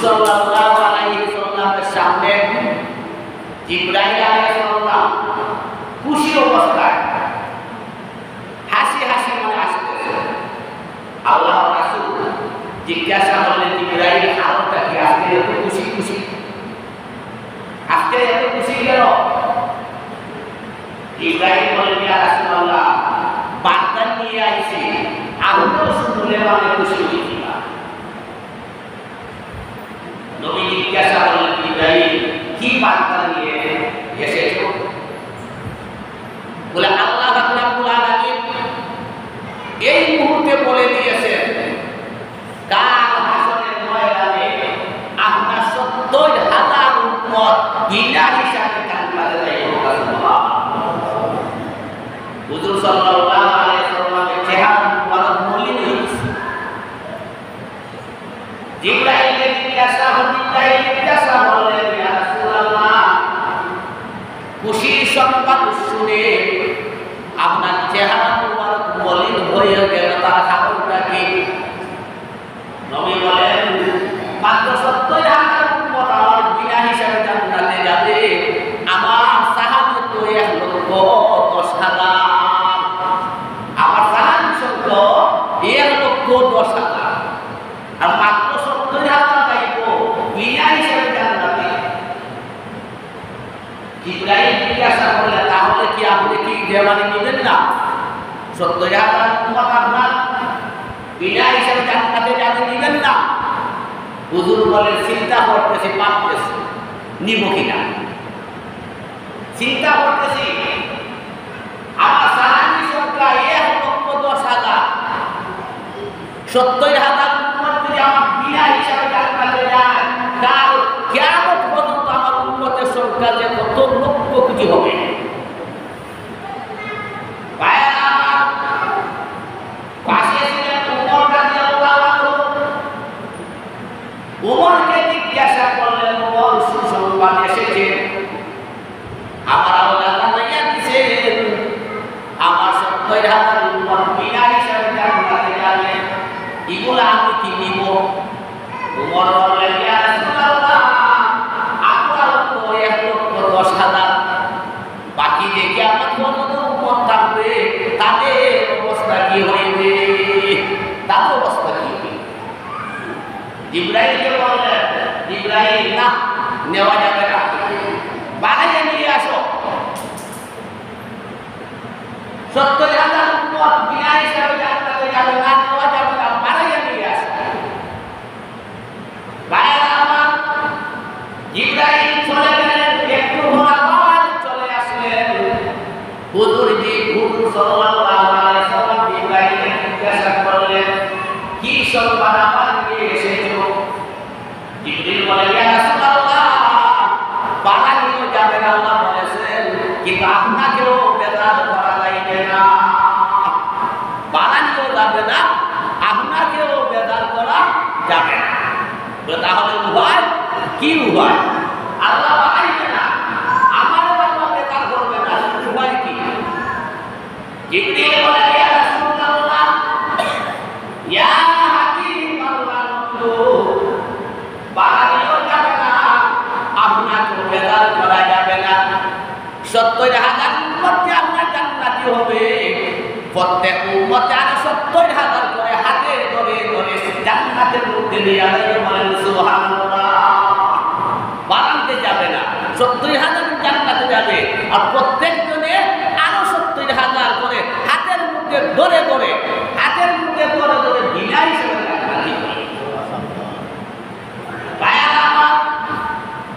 সাল্লাল্লাহু আলাইহি ওয়াসাল্লামের সামনে জিবরাইল আলাইহিস সালাম খুশি অবস্থায় হাসি হাসি মনে আসতেছে। আল্লাহর রাসূল জিজ্ঞাসা করলেন, জিবরাইল হালটা কি আজকে এত খুশি খুশি, আজকে এত খুশি কেন? জিবরাইল বলেন, ইয়া রাসূলুল্লাহ, বার্তা নিয়ে আইছি, আমিও শুনলে মানে খুশি হয়েছি। নবী জিজ্ঞাসা করলেন, জিবরাইল কি বার্তা নিয়ে এসেছো? বলে, আল্লাহ রাব্বুল আলামিন এই মুহূর্তে বলে দিয়েছেন, কাল হাসরের ময়দানে আপনার ৭০,০০০ উম্মত বিনা হিসাবে জান্নাতে যাইবে। হুজুর সাল্লাল্লাহু আলাইহি ওয়াসাল্লামের চেহারা মুবারক মলিন হয়ে গেছে। জিবরাইল জিজ্ঞাসা করলেন, ইয়া রাসূলুল্লাহ, খুশির সংবাদ শুনে আপনার চেহারা মুবারক মলিন হয়ে গেল, তার কারণটা কি? নবী বলেন, মাত্র ৭০,০০০ উম্মত আমার বিনা হিসাবে জান্নাতে যাবে, আমার সাহাবী তো ১,১০,০০০। আমার সাহাবী সংখ্যা ১,১০,০০০, আর মাত্র ৭০,০০০ যাইব বিনা হিসাবে জান্নাতে। জিবরাইল জিজ্ঞাসা করলে, তাহলে কি আপনি কি দেওয়ানি নেবেন না? ৭০,০০০ উম্মত আপনার বিনা হিসাবে জান্নাতে যাবে, নেবেন না? হুজুর বলেন, চিন্তা করতেছি, ভাবতেছি নিব কিনা, চিন্তা করতেছি। আমার সাহাবী সংখ্যা ১,১০,০০০, ৭০,০০০ উম্মত যদি আমার বিনা হিসাবে জান্নাতে যায়, কাল কিয়ামত পর্যন্ত আমার উম্মতের সংখ্যা যে কত লক্ষ কোটি হবে। ওমরকে জিজ্ঞাসা করলেন, ওমর, সুসংবাদ এসেছে, আমার আল্লাহ জানাইয়া দিয়েছেন আমার ৭০,০০০ উম্মত বিনা হিসাবে জান্নাতে যাবে, এগুলো আমি কি নিব? ওমর বললেন, ইয়া রাসূলুল্লাহ, আপনার তো ১,১০,০০০, বাকি যে কিয়ামত পর্যন্ত উম্মত থাকবে তাদের অবস্থা কি হইবে? তাদের অবস্থা কি হবে? জিবরাইলকে বললেন, জিবরাইল, না, নেওয়া যাবে না, বানাইয়ে নিয়ে আসো। ৭০,০০০ উম্মত বিনা হিসাবে জান্নাতে যাবে না, নেওয়া যাবে না, বানাইয়ে নিয়ে আসো। ভাইরা আমার, জিবরাইল চলে গেলেন, একটু হঠাৎ চলে আসলেন। হুজুরজি, হুজুর সাল্লাল্লাহু আলাইহি ওয়াসাল্লাম জিবরাইলকে জিজ্ঞাসা করলেন, কি সংবাদ আমার নিয়ে এসেছো? জিবরিল বলে, ইয়া রাসূলুল্লাহ, বানানিও যাবে না আল্লাহ বলেছেন, কিন্তু আপনাকেও বেজার করা যাইবে না। বানানিও যাবে না, আপনাকেও বেজার করা যাবে না। তাহলে উভয় কি? উভয় আল্লাহ বানাইবে না, আমারও আল্লাহ বেজার করবে না, উভয় কি? জিবরিল বলে, ইয়া রাসূলুল্লাহ, ইয়া বানানিও যাবে না, আপনাকে বেজার করা যাবে না। ৭০,০০০ উম্মত যে আপনার জান্নাতি হবে, প্রত্যেক উম্মতে আর ৭০,০০০ করে হাতে ধরে ধরে জান্নাতের মধ্যে নিয়ে যাবে। বলেন সুবহানাল্লাহ। বানাতে যাবে না, ৭০,০০০ জান্নাতে যাবে,